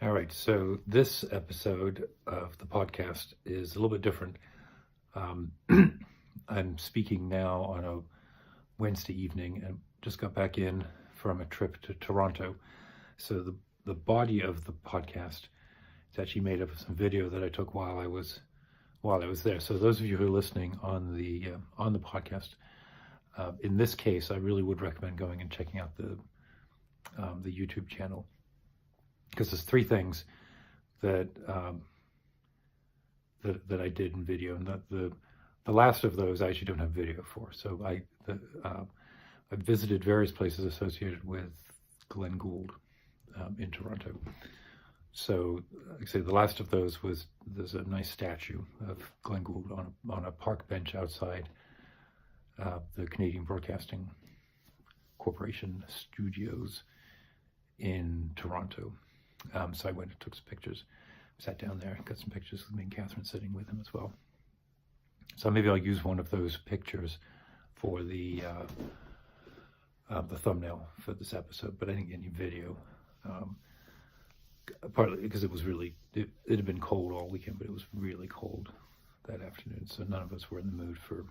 All right, so this episode of the podcast is a little bit different. I'm speaking now on a Wednesday evening and just got back in from a trip to Toronto. So the body of the podcast is actually made up of some video that I took while I was there. So those of you who are listening on the podcast, in this case, I really would recommend going and checking out the YouTube channel, because there's three things that that I did in video, and the last of those I actually don't have video for. So I visited various places associated with Glenn Gould in Toronto. So, like I say, the last of those was there's a nice statue of Glenn Gould on a park bench outside the Canadian Broadcasting Corporation studios in Toronto. So I went and took some pictures, sat down there, got some pictures with me and Catherine sitting with him as well. So maybe I'll use one of those pictures for the thumbnail for this episode, but I didn't get any video. Partly because it was it had been cold all weekend, but it was really cold that afternoon, so none of us were in the mood for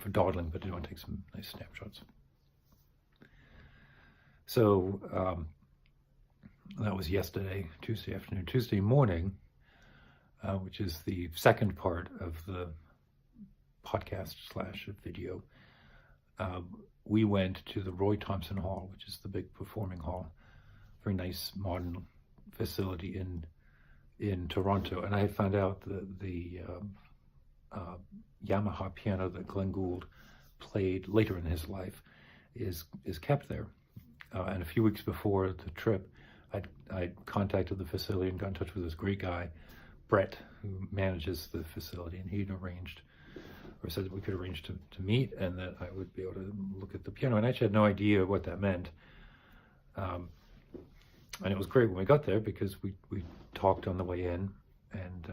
dawdling, but I did want to take some nice snapshots. So that was yesterday, Tuesday afternoon. Tuesday morning, which is the second part of the podcast / video, we went to the Roy Thompson Hall, which is the big performing hall, very nice modern facility in Toronto. And I had found out that the Yamaha piano that Glenn Gould played later in his life is kept there. And a few weeks before the trip, I contacted the facility and got in touch with this great guy, Brett, who manages the facility, and he'd arranged, or said that we could arrange to meet and that I would be able to look at the piano. And I actually had no idea what that meant. And it was great when we got there, because we talked on the way in, and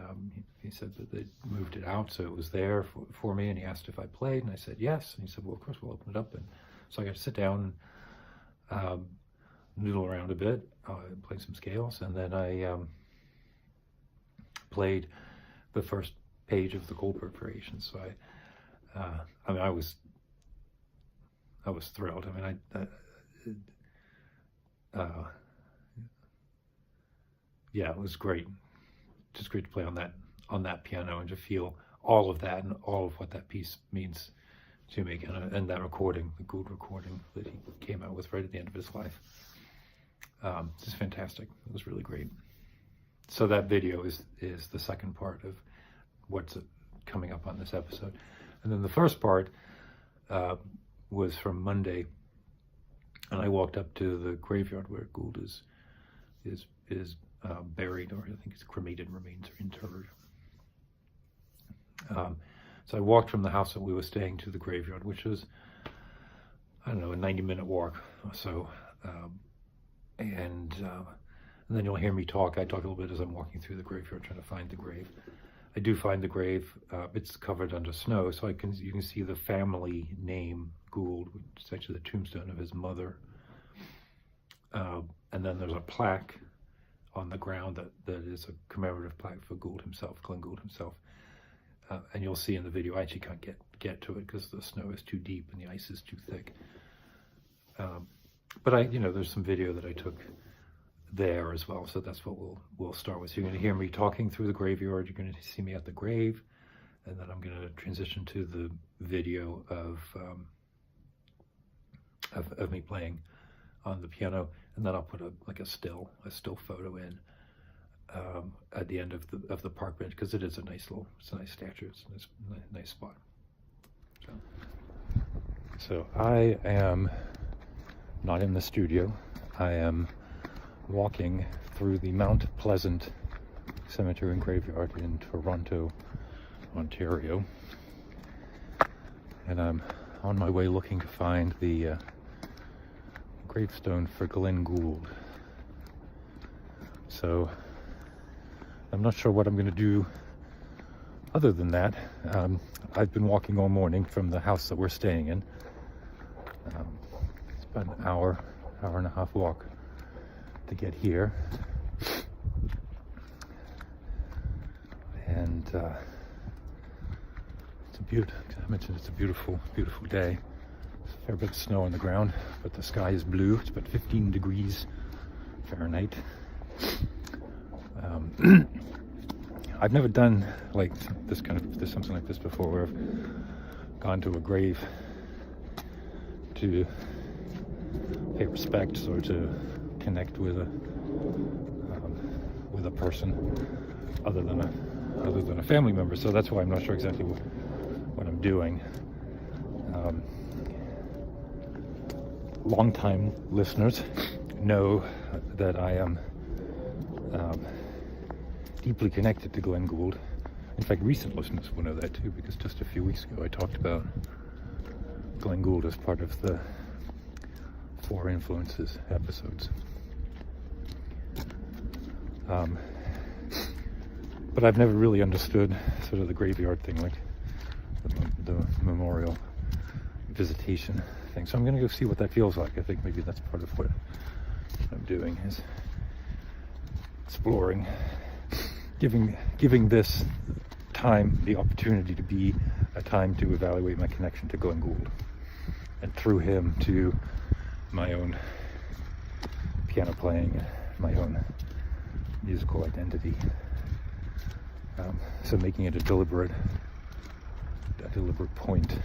he said that they moved it out, so it was there for me, and he asked if I played, and I said yes, and he said, well, of course, we'll open it up. And so I got to sit down and noodle around a bit, play some scales, and then I played the first page of the Goldberg Variations. So I was thrilled. I mean, yeah, it was great. Just great to play on that piano and to feel all of that and all of what that piece means to me, and that recording, the Gould recording that he came out with right at the end of his life. Just fantastic. It was really great. So that video is the second part of what's coming up on this episode. And then the first part was from Monday, and I walked up to the graveyard where Gould is buried, or I think his cremated remains are interred. So I walked from the house that we were staying to the graveyard, which was, I don't know, a 90-minute walk or so. And then you'll hear me talk. I talk a little bit as I'm walking through the graveyard, trying to find the grave. I do find the grave. It's covered under snow, so you can see the family name Gould, which is actually the tombstone of his mother. And then there's a plaque on the ground that is a commemorative plaque for Gould himself, Glenn Gould himself. And you'll see in the video, I actually can't get to it because the snow is too deep and the ice is too thick. But there's some video that I took there as well, so that's what we'll start with. So you're going to hear me talking through the graveyard. You're going to see me at the grave, and then I'm going to transition to the video of me playing on the piano, and then I'll put a still photo in at the end of the park bench, because it's a nice statue. It's a nice spot. So I am not in the studio. I am walking through the Mount Pleasant Cemetery and Graveyard in Toronto, Ontario, and I'm on my way looking to find the gravestone for Glenn Gould. So I'm not sure what I'm going to do other than that. I've been walking all morning from the house that we're staying in. It's about an hour and a half walk to get here. And it's a I mentioned it's a beautiful, beautiful day. There's a fair bit of snow on the ground, but the sky is blue. It's about 15 degrees Fahrenheit. I've never done like something like this before, where I've gone to a grave to pay respects or to connect with a person other than a family member. So that's why I'm not sure exactly what I'm doing. Long-time listeners know that I am deeply connected to Glenn Gould. In fact, recent listeners will know that too, because just a few weeks ago I talked about Glenn Gould as part of the 4 Influences episodes. But I've never really understood sort of the graveyard thing, like the memorial visitation thing. So I'm going to go see what that feels like. I think maybe that's part of what I'm doing, is exploring, giving this time the opportunity to be a time to evaluate my connection to Glenn Gould, and through him to my own piano playing, my own musical identity. So making it a deliberate point.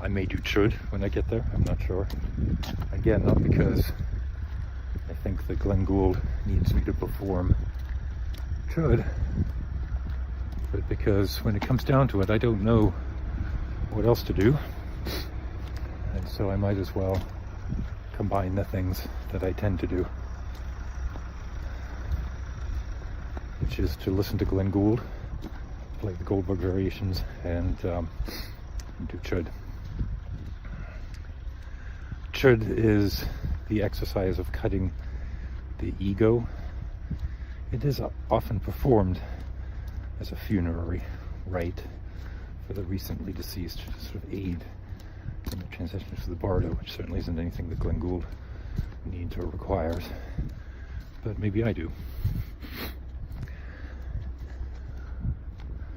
I may do chud when I get there, I'm not sure. Again, not because I think that Glenn Gould needs me to perform chud, but because when it comes down to it, I don't know what else to do. And so I might as well combine the things that I tend to do, which is to listen to Glenn Gould, play the Goldberg variations, and do chud. Chud is the exercise of cutting the ego. It is often performed as a funerary rite for the recently deceased, to sort of aid in the transition to the bardo, which certainly isn't anything that Glenn Gould needs or requires, but maybe I do.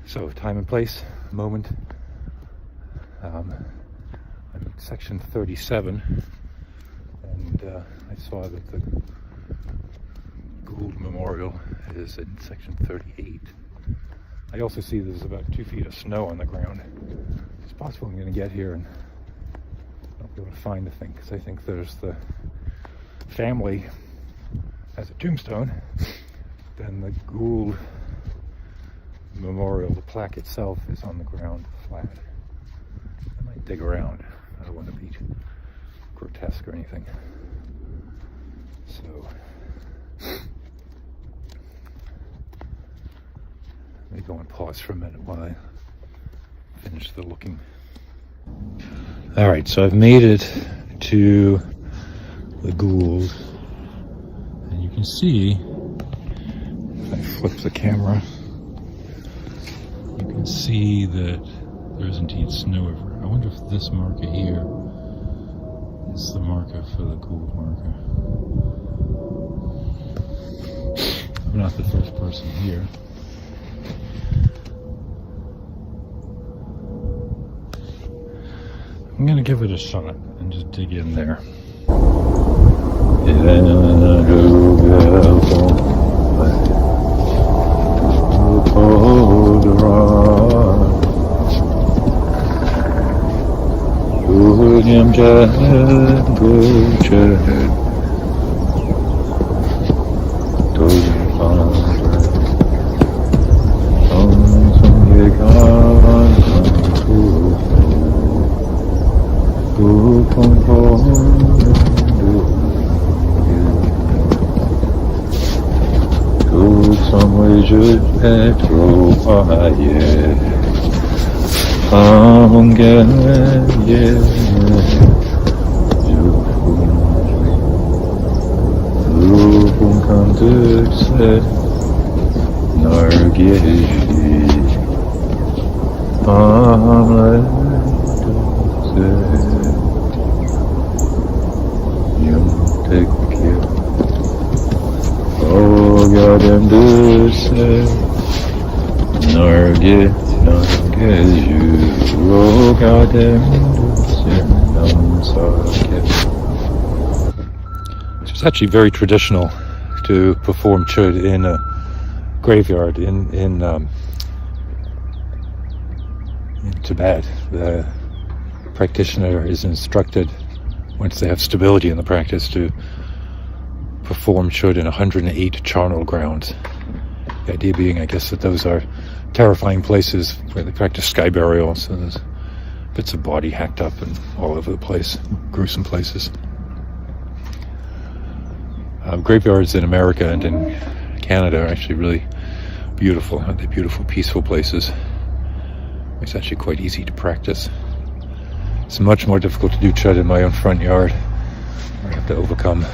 So, time and place, moment. I'm in section 37, and I saw that the Gould Memorial is in section 38. I also see there's about 2 feet of snow on the ground. It's possible I'm going to get here and not be able to find the thing, because I think there's the family as a tombstone, then the Gould Memorial, the plaque itself, is on the ground flat. I might dig around. I don't want to be grotesque or anything. So let me go and pause for a minute while I finish the looking. Alright, so I've made it to the Gould, and you can see, if I flip the camera, you can see that there is indeed snow everywhere. I wonder if this marker here is the marker for the Gould marker. I'm not the first person here. I'm gonna give it a shot and just dig in there. dem düse Norge ju Roga dem düse Nam sake. It's actually very traditional to perform chud in a graveyard in Tibet. The practitioner is instructed, once they have stability in the practice, to perform chud in 108 charnel grounds. The idea being, I guess, that those are terrifying places where they practice sky burial, so there's bits of body hacked up and all over the place, gruesome places. Graveyards in America and in Canada are actually really beautiful. They're beautiful, peaceful places. It's actually quite easy to practice. It's much more difficult to do chud in my own front yard, where I have to overcome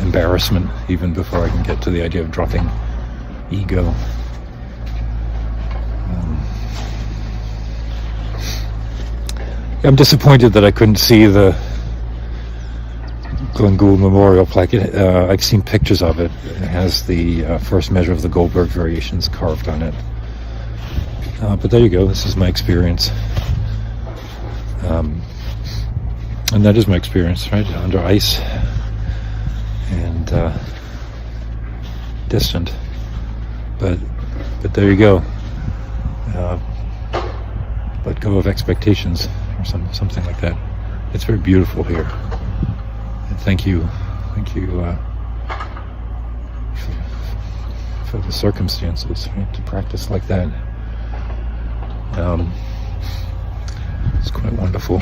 embarrassment even before I can get to the idea of dropping ego. I'm disappointed that I couldn't see the Glenn Gould memorial plaque. I've seen pictures of it. It has the first measure of the Goldberg variations carved on it. But there you go. This is my experience. And that is my experience, right? Under ice and distant. But there you go. Let go of expectations, or something like that. It's very beautiful here. And thank you for the circumstances, right, to practice like that. It's quite wonderful.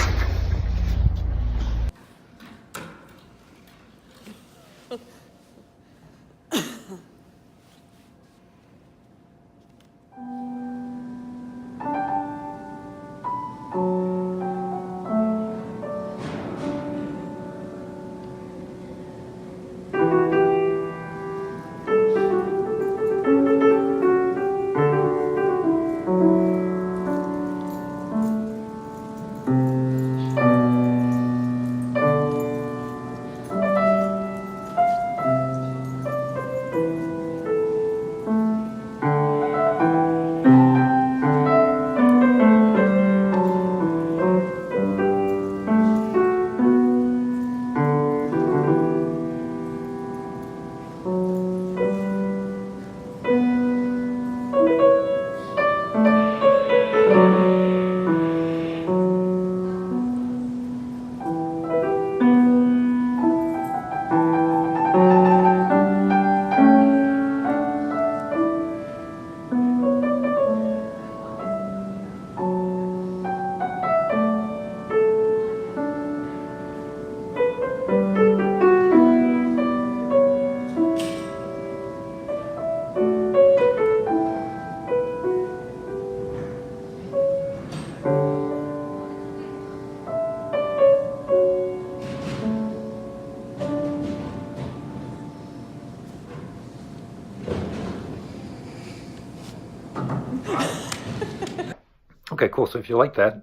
Okay, cool. So if you like that,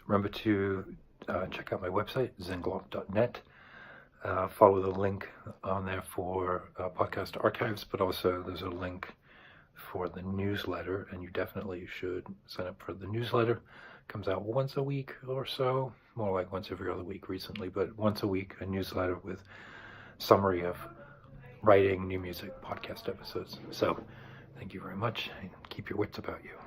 remember to check out my website, zenglock.net. Follow the link on there for podcast archives, but also there's a link for the newsletter, and you definitely should sign up for the newsletter. It comes out once a week or so, more like once every other week recently, but once a week, a newsletter with summary of writing, new music, podcast episodes. So thank you very much, and keep your wits about you.